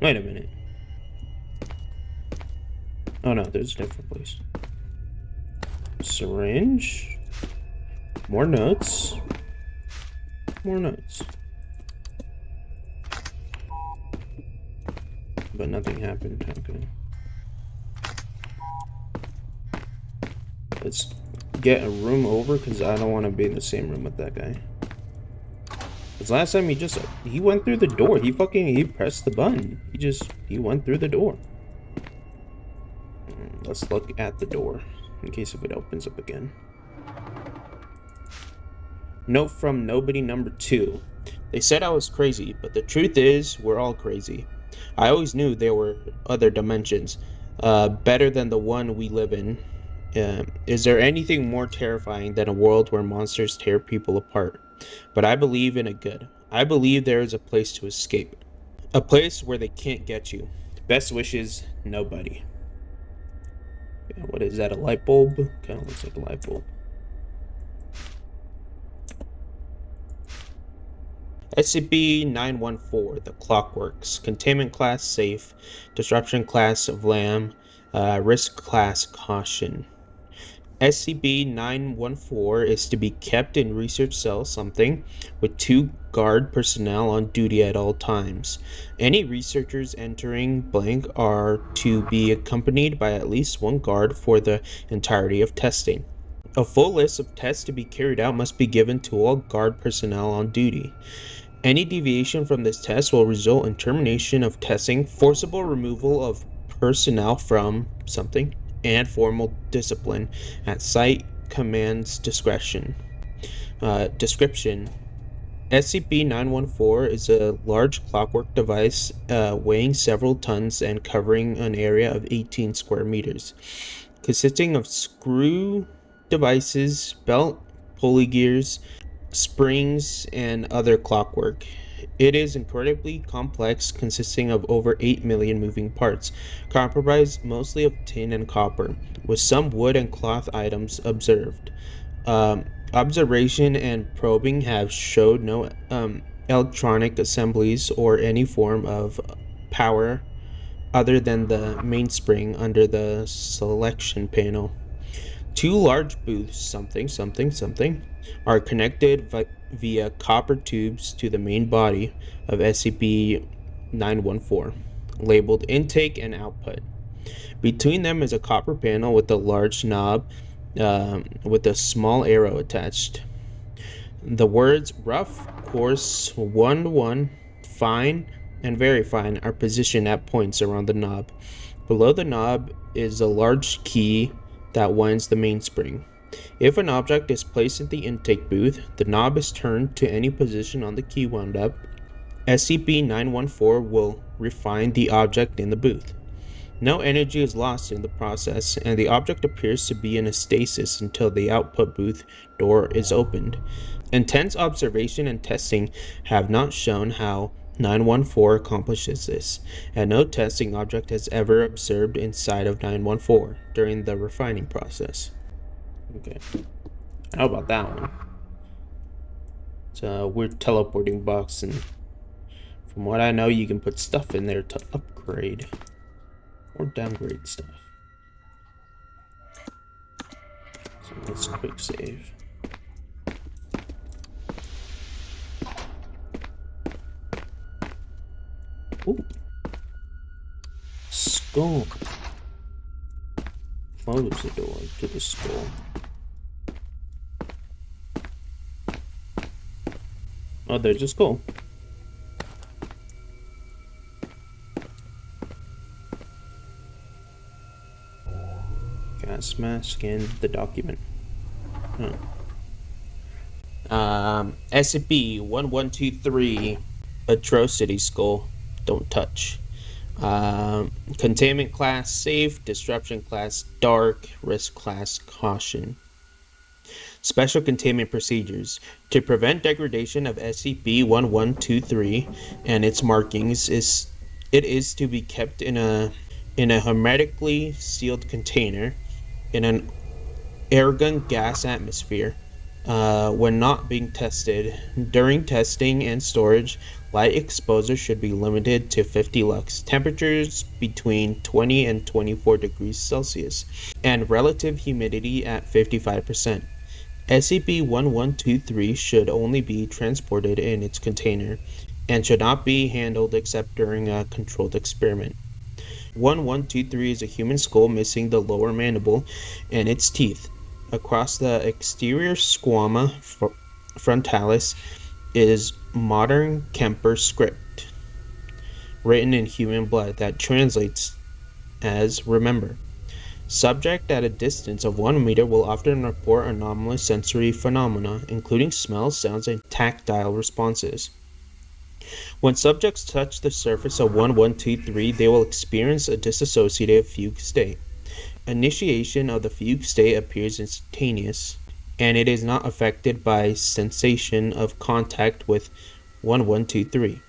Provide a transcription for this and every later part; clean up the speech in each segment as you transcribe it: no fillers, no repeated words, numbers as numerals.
Wait a minute. Oh no, there's a different place. Syringe. More notes. More notes. But nothing happened. Okay. Let's get a room over because I don't want to be in the same room with that guy. Because last time he went through the door. He pressed the button. He went through the door. Let's look at the door in case if it opens up again. Note from nobody number 2. They said I was crazy, but the truth is we're all crazy. I always knew there were other dimensions, better than the one we live in. Is there anything more terrifying than a world where monsters tear people apart? But I believe in a good. I believe there is a place to escape. A place where they can't get you. Best wishes, nobody. Yeah, what is that, a light bulb? Kind of looks like a light bulb. SCP-914, the Clockworks. Containment class safe. Disruption class of lamb. Risk class caution. SCP-914 is to be kept in research cell something with 2 guard personnel on duty at all times. Any researchers entering blank are to be accompanied by at least 1 guard for the entirety of testing. A full list of tests to be carried out must be given to all guard personnel on duty. Any deviation from this test will result in termination of testing, forcible removal of personnel from something, and formal discipline at site command's discretion. Description: SCP-914 is a large clockwork device weighing several tons and covering an area of 18 square meters, consisting of screw devices, belt, pulley gears, springs, and other clockwork. It is incredibly complex, consisting of over 8 million moving parts, comprised mostly of tin and copper, with some wood and cloth items observed. Observation and probing have showed no electronic assemblies or any form of power other than the mainspring under the selection panel. 2 large booths, something, are connected via copper tubes to the main body of SCP-914, labeled intake and output. Between them is a copper panel with a large knob with a small arrow attached. The words rough, coarse, 1-1, fine, and very fine are positioned at points around the knob. Below the knob is a large key that winds the mainspring. If an object is placed in the intake booth, the knob is turned to any position on the key wound up. SCP-914 will refine the object in the booth. No energy is lost in the process, and the object appears to be in a stasis until the output booth door is opened. Intense observation and testing have not shown how 914 accomplishes this, and no testing object has ever observed inside of 914 during the refining process. Okay, how about that one? It's a weird teleporting box, and from what I know, you can put stuff in there to upgrade or downgrade stuff. So let's quick save. Ooh. Skull. Close the door to the skull. Oh, there's a skull. Gas mask and the document. SCP-1123 Atrocity Skull. Don't touch. Containment class safe, disruption class dark, risk class caution. Special containment procedures. To prevent degradation of SCP-1123 and its markings, it is to be kept in a hermetically sealed container in an argon gas atmosphere. when not being tested. During testing and storage, light exposure should be limited to 50 lux, temperatures between 20 and 24 degrees Celsius, and relative humidity at 55%. SCP-1123 should only be transported in its container and should not be handled except during a controlled experiment. 1123 is a human skull missing the lower mandible and its teeth. Across the exterior squama frontalis is modern Kemper script, written in human blood, that translates as "remember." Subject at a distance of 1 meter will often report anomalous sensory phenomena, including smells, sounds, and tactile responses. When subjects touch the surface of 1123, they will experience a dissociative fugue state. Initiation of the fugue state appears instantaneous, and it is not affected by sensation of contact with 1123.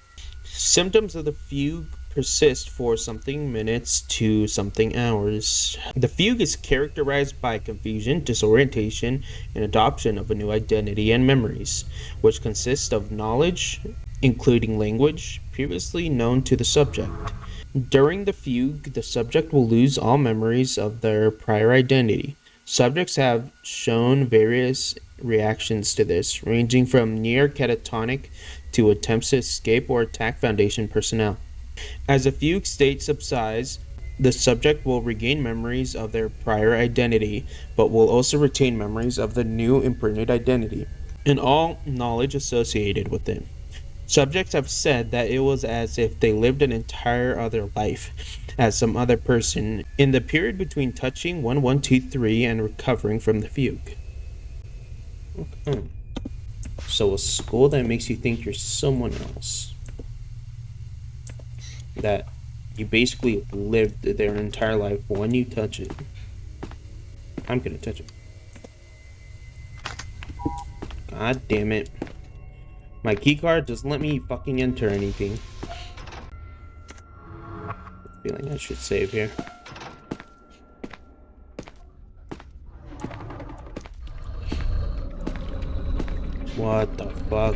Symptoms of the fugue persist for something minutes to something hours. The fugue is characterized by confusion, disorientation, and adoption of a new identity and memories, which consist of knowledge, including language, previously known to the subject. During the fugue, the subject will lose all memories of their prior identity. Subjects have shown various reactions to this, ranging from near catatonic to attempts to escape or attack Foundation personnel. As the fugue state subsides, the subject will regain memories of their prior identity, but will also retain memories of the new imprinted identity and all knowledge associated with it. Subjects have said that it was as if they lived an entire other life as some other person in the period between touching 1123 and recovering from the fugue. Okay. So a skull that makes you think you're someone else. That you basically lived their entire life when you touch it. I'm gonna touch it. God damn it. My keycard doesn't let me fucking enter anything. Feeling I should save here. What the fuck?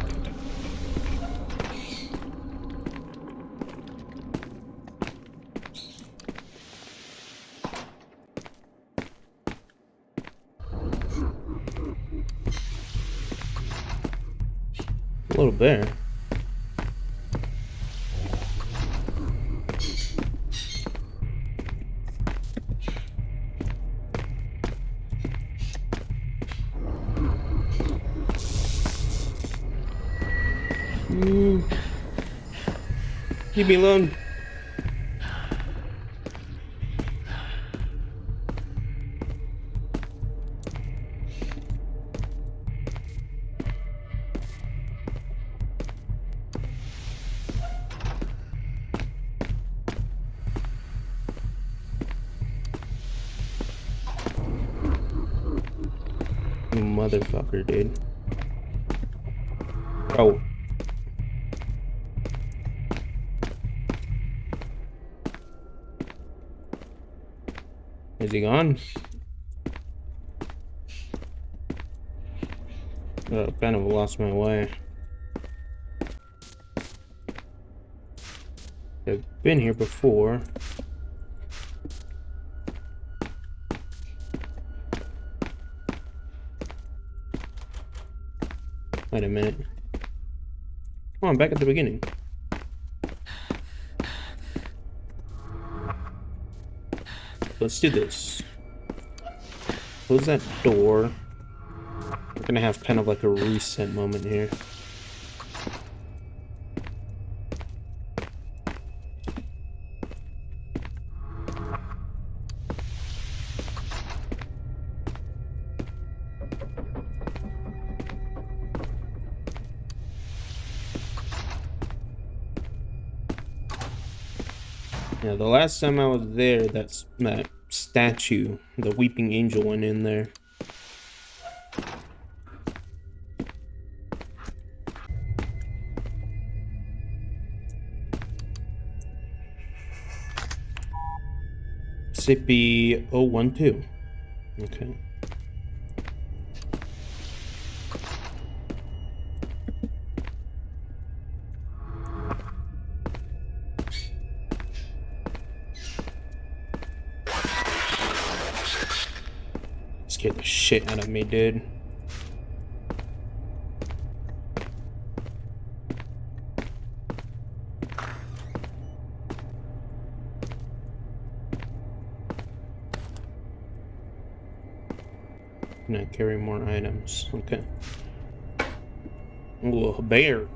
A little bear. Leave me alone. You motherfucker, dude. Bro. Is he gone? Oh, kind of lost my way. I've been here before. Wait a minute. Oh, I'm back at the beginning. Let's do this. Close that door. We're gonna have kind of like a reset moment here. Yeah, the last time I was there, that statue, the weeping angel, went in there. SCP-012. Okay. scared the shit out of me, dude. Not carry more items. Okay. Ooh, a bear.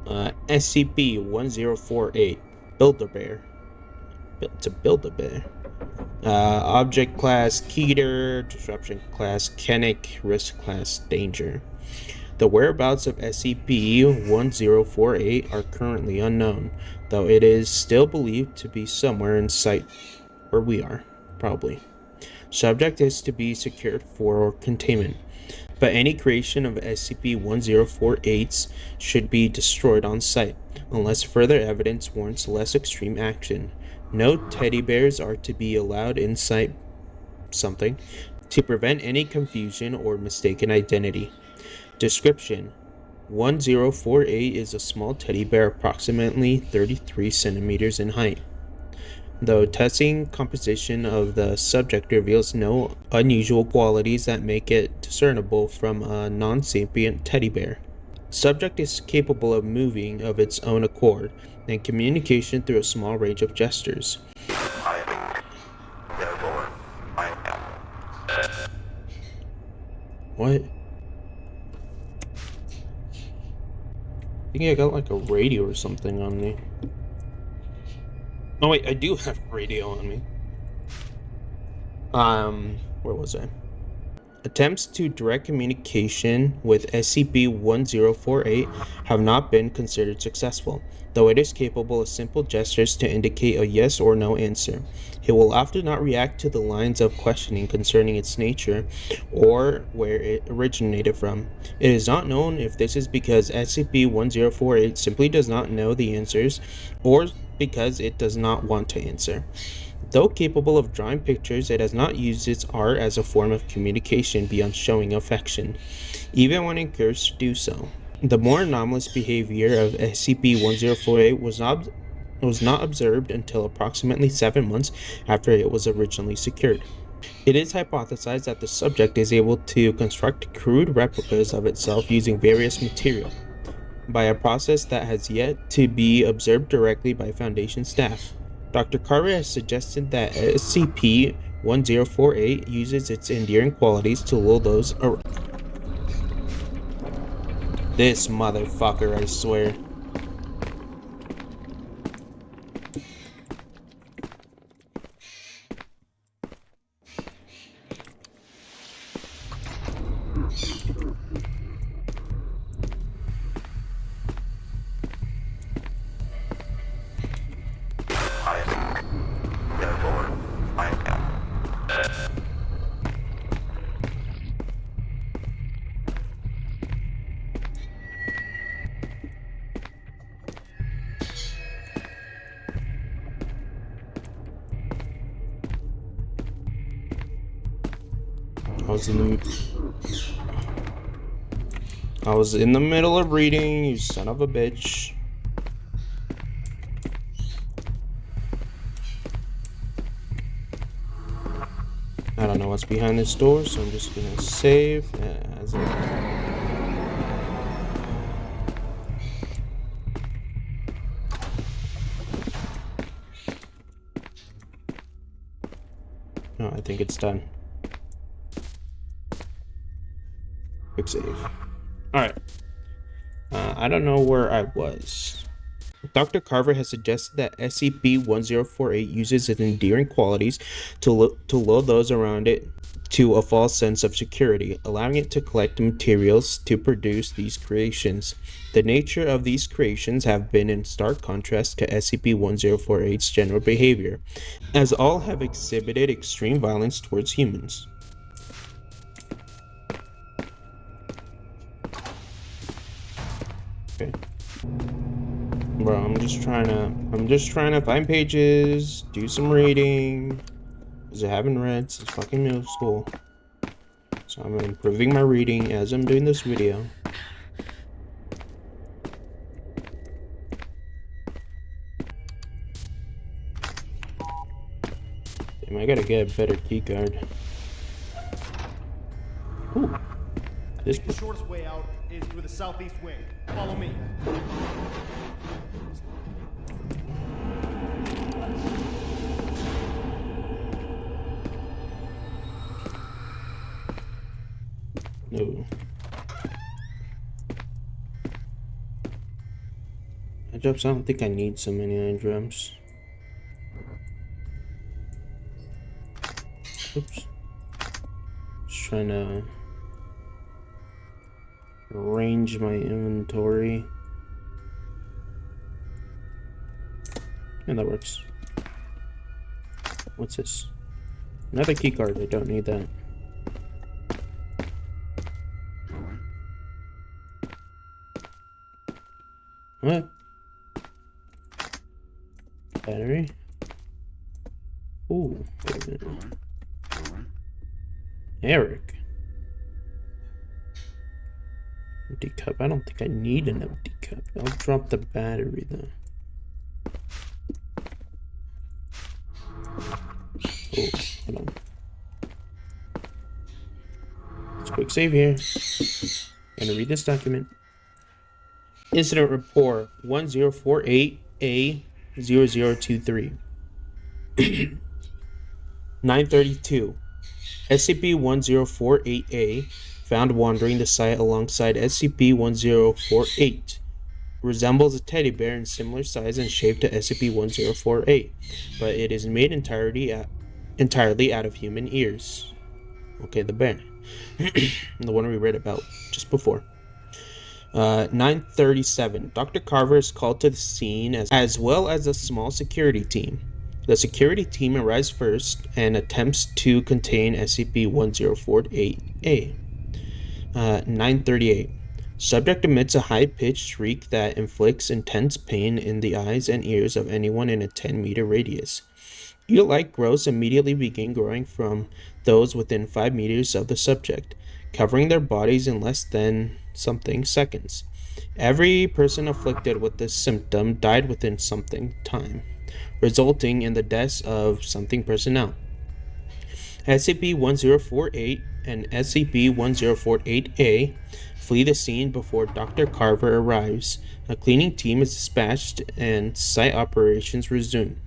SCP-1048. Build-A-Bear. To build a bear. Object class Keter. Disruption class Kennick. Risk class Danger. The whereabouts of SCP-1048 are currently unknown, though it is still believed to be somewhere in sight where we are, probably. Subject is to be secured for containment, but any creation of SCP-1048s should be destroyed on site, unless further evidence warrants less extreme action. No teddy bears are to be allowed inside something to prevent any confusion or mistaken identity. Description: 1048 is a small teddy bear approximately 33 centimeters in height. Though testing composition of the subject reveals no unusual qualities that make it discernible from a non-sapient teddy bear. Subject is capable of moving of its own accord and communication through a small range of gestures. What? I think I got like a radio or something on me. Oh wait, I do have radio on me. Where was I? Attempts to direct communication with SCP-1048 have not been considered successful, though it is capable of simple gestures to indicate a yes or no answer. It will often not react to the lines of questioning concerning its nature or where it originated from. It is not known if this is because SCP-1048 simply does not know the answers or because it does not want to answer. Though capable of drawing pictures, it has not used its art as a form of communication beyond showing affection, even when encouraged to do so. The more anomalous behavior of SCP-1048 was not observed until approximately 7 months after it was originally secured. It is hypothesized that the subject is able to construct crude replicas of itself using various material, by a process that has yet to be observed directly by Foundation staff. Dr. Carver has suggested that SCP-1048 uses its endearing qualities to lure those around. This motherfucker, I swear. I was in the middle of reading, you son of a bitch. I don't know what's behind this door, so I'm just gonna save as No, I think it's done. Quick save. Alright. I don't know where I was. Dr. Carver has suggested that SCP-1048 uses its endearing qualities to lure those around it to a false sense of security, allowing it to collect materials to produce these creations. The nature of these creations have been in stark contrast to SCP-1048's general behavior, as all have exhibited extreme violence towards humans. Okay. Bro, I'm just trying to find pages, do some reading, because I haven't read since fucking middle school. So I'm improving my reading as I'm doing this video. Damn, I gotta get a better keycard. Ooh. This The shortest way out is through the southeast wing. Follow me. No. Eye drops, I don't think I need so many eye drops. Oops. Just trying to arrange my inventory. And that works. What's this? Another key card. I don't need that. What? Battery? Ooh, wait a minute. Eric. Empty cup. I don't think I need an empty cup. I'll drop the battery though. Oh, hold on. Let's quick save here. I'm gonna read this document. Incident report 1048A0023. 932. SCP-1048-A found wandering the site alongside SCP-1048. Resembles a teddy bear in similar size and shape to SCP-1048, but it is made entirely out of human ears. Okay, the bear. The one we read about just before. 937. Dr. Carver is called to the scene as well as a small security team. The security team arrives first and attempts to contain SCP-1048-A. 938. Subject emits a high-pitched shriek that inflicts intense pain in the eyes and ears of anyone in a 10-meter radius. Eel-like growths immediately begin growing from those within 5 meters of the subject, covering their bodies in less than something seconds. Every person afflicted with this symptom died within something time, resulting in the deaths of something personnel. SCP-1048 and SCP-1048-A flee the scene before Dr. Carver arrives. A cleaning team is dispatched and site operations resume.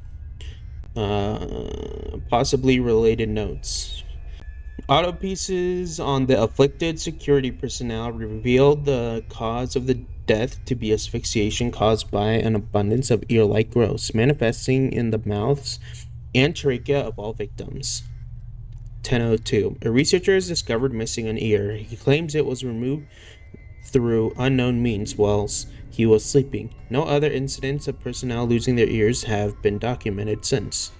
Possibly related notes. Autopsies on the afflicted security personnel revealed the cause of the death to be asphyxiation caused by an abundance of ear-like growths manifesting in the mouths and trachea of all victims. 1002. A researcher has discovered missing an ear. He claims it was removed through unknown means whilst he was sleeping. No other incidents of personnel losing their ears have been documented since.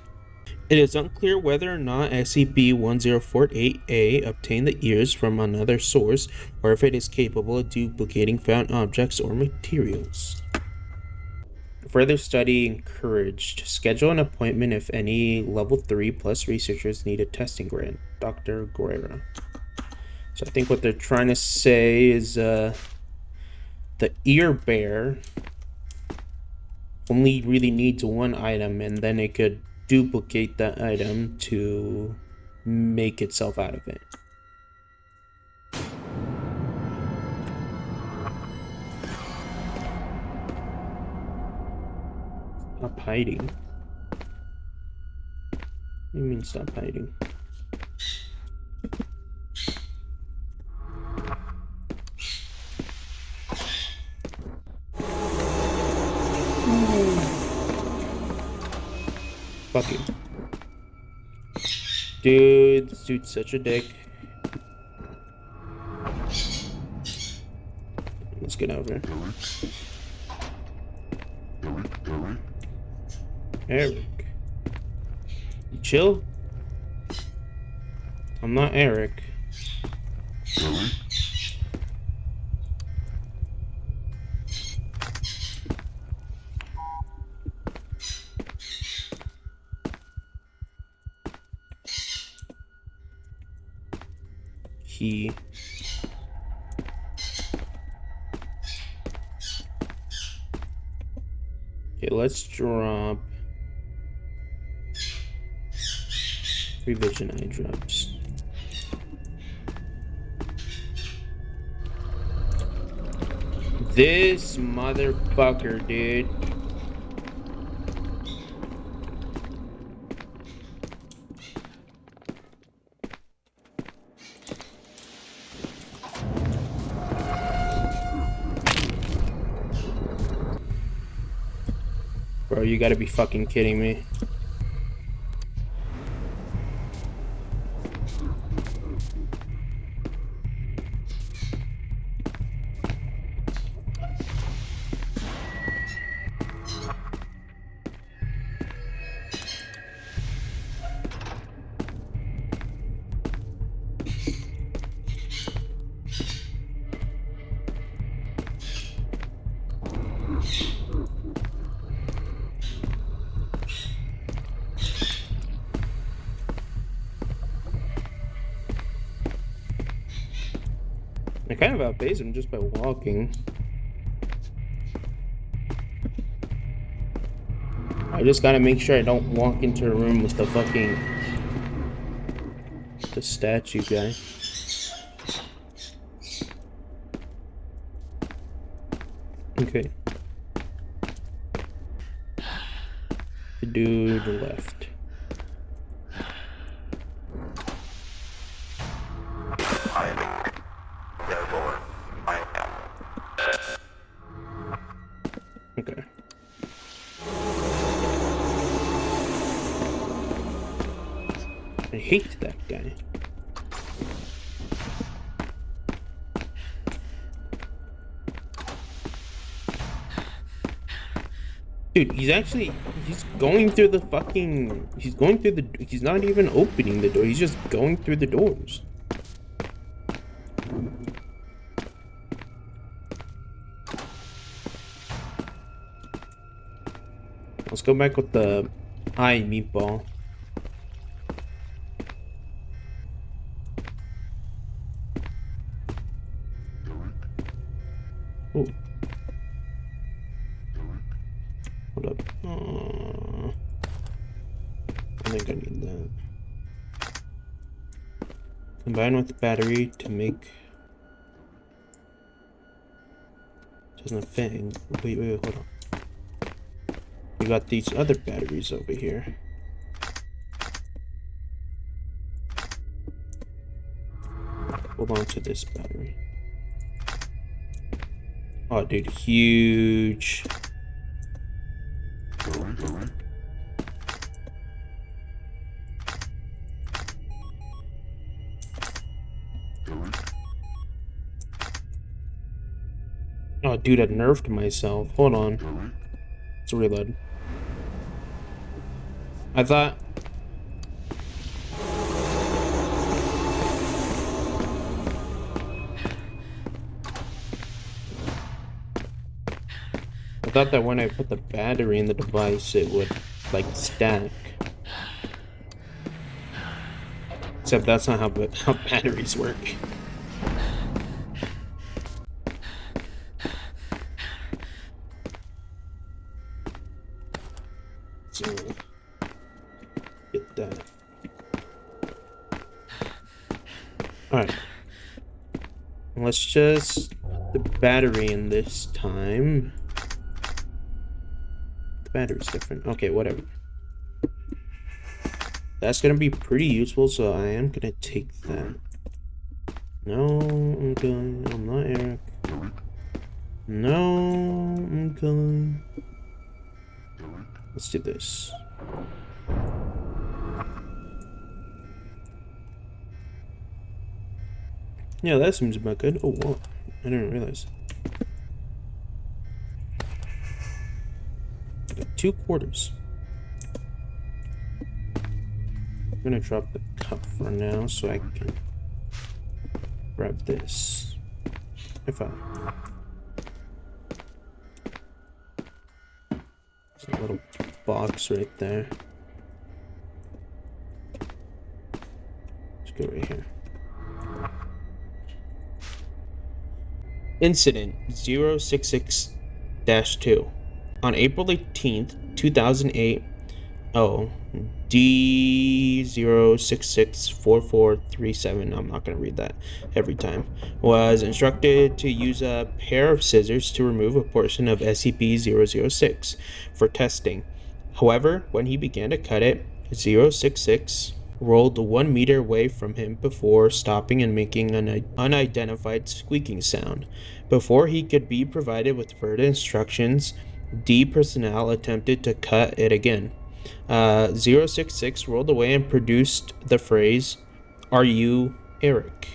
It is unclear whether or not SCP-1048-A obtained the ears from another source or if it is capable of duplicating found objects or materials. Further study encouraged. Schedule an appointment if any level 3 plus researchers need a testing grant. Dr. Guerra. So I think what they're trying to say is the ear bear only really needs one item and then it could duplicate that item to make itself out of it. Stop hiding. What do you mean stop hiding? Fuck you. Dude, this dude's such a dick. Let's get over here. Eric. You chill? I'm not Eric. Key. Okay, let's drop revision eye drops. This motherfucker, dude. Bro, you gotta be fucking kidding me. I kind of outpace him just by walking. I just gotta make sure I don't walk into a room with the fucking... the statue guy. Okay. The dude left. Okay. I hate that guy. Dude, he's going through the fucking, he's not even opening the door, he's just going through the doors. Let's go back with the eye meatball. Oh. Hold up. I think I need that. Combine with the battery to make... Doesn't fit in... Wait, hold on. We got these other batteries over here. Hold on to this battery. Oh, dude, huge. Oh, dude, I nerfed myself. Hold on. Let's reload. I thought... that when I put the battery in the device, it would, like, stack. Except that's not how batteries work. So, get that. Alright. Let's just put the battery in this time. Battery's different. Okay, whatever. That's gonna be pretty useful, so I am gonna take that. No, I'm going. I'm not Eric. No, I'm going. Let's do this. Yeah, that seems about good. Oh, whoa. I didn't realize. 2 quarters. I'm gonna drop the cup for now so I can grab this. If I... There's a little box right there. Let's go right here. Incident 066-2. On April 18th, 2008, D0664437, I'm not going to read that every time, was instructed to use a pair of scissors to remove a portion of SCP-006 for testing. However, when he began to cut it, 066 rolled 1 meter away from him before stopping and making an unidentified squeaking sound. Before he could be provided with further instructions, D personnel attempted to cut it again. 066 rolled away and produced the phrase, "Are you Eric?"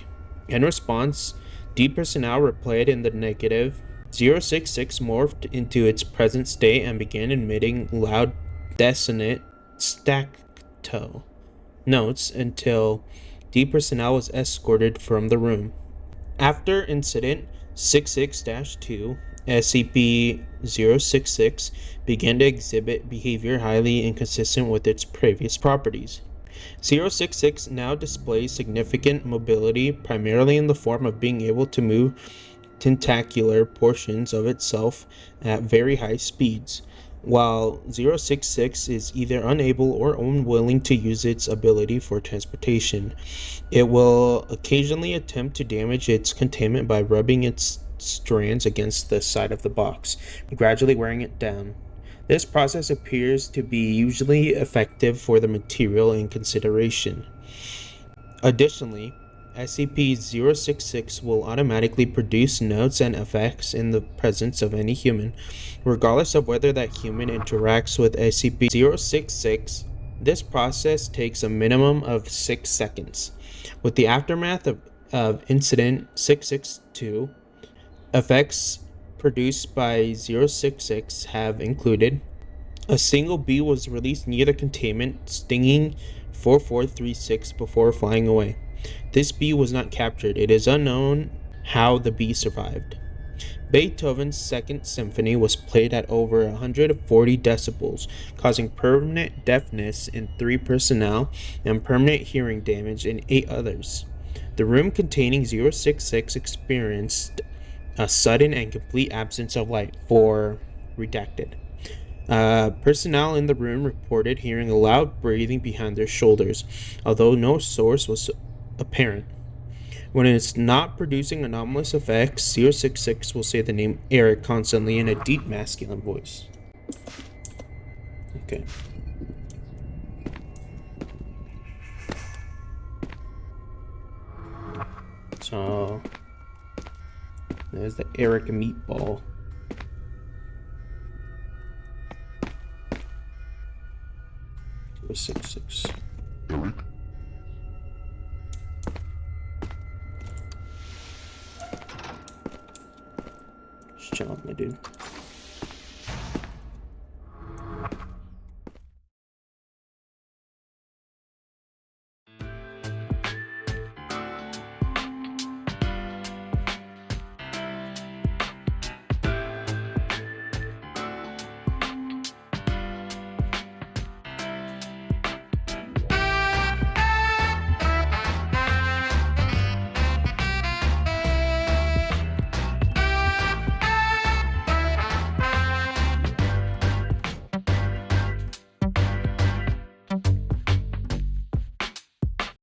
In response, D personnel replied in the negative. 066 morphed into its present state and began emitting loud, dissonant staccato notes until D personnel was escorted from the room. After Incident 66-2, SCP-066 began to exhibit behavior highly inconsistent with its previous properties. 066 now displays significant mobility, primarily in the form of being able to move tentacular portions of itself at very high speeds, while 066 is either unable or unwilling to use its ability for transportation. It will occasionally attempt to damage its containment by rubbing its strands against the side of the box, gradually wearing it down. This process appears to be usually effective for the material in consideration. Additionally, SCP-066 will automatically produce notes and effects in the presence of any human, regardless of whether that human interacts with SCP-066. This process takes a minimum of 6 seconds. With the aftermath of Incident 662, effects produced by 066 have included: a single bee was released near the containment, stinging 4436 before flying away. This bee was not captured. It is unknown how the bee survived. Beethoven's Second Symphony was played at over 140 decibels, causing permanent deafness in 3 personnel and permanent hearing damage in 8 others. The room containing 066 experienced a sudden and complete absence of light. For redacted. Personnel in the room reported hearing a loud breathing behind their shoulders, although no source was apparent. When it's not producing anomalous effects, 066 will say the name Eric constantly in a deep masculine voice. Okay. So there's the Eric meatball. Six. Eric? Just chill out, my dude.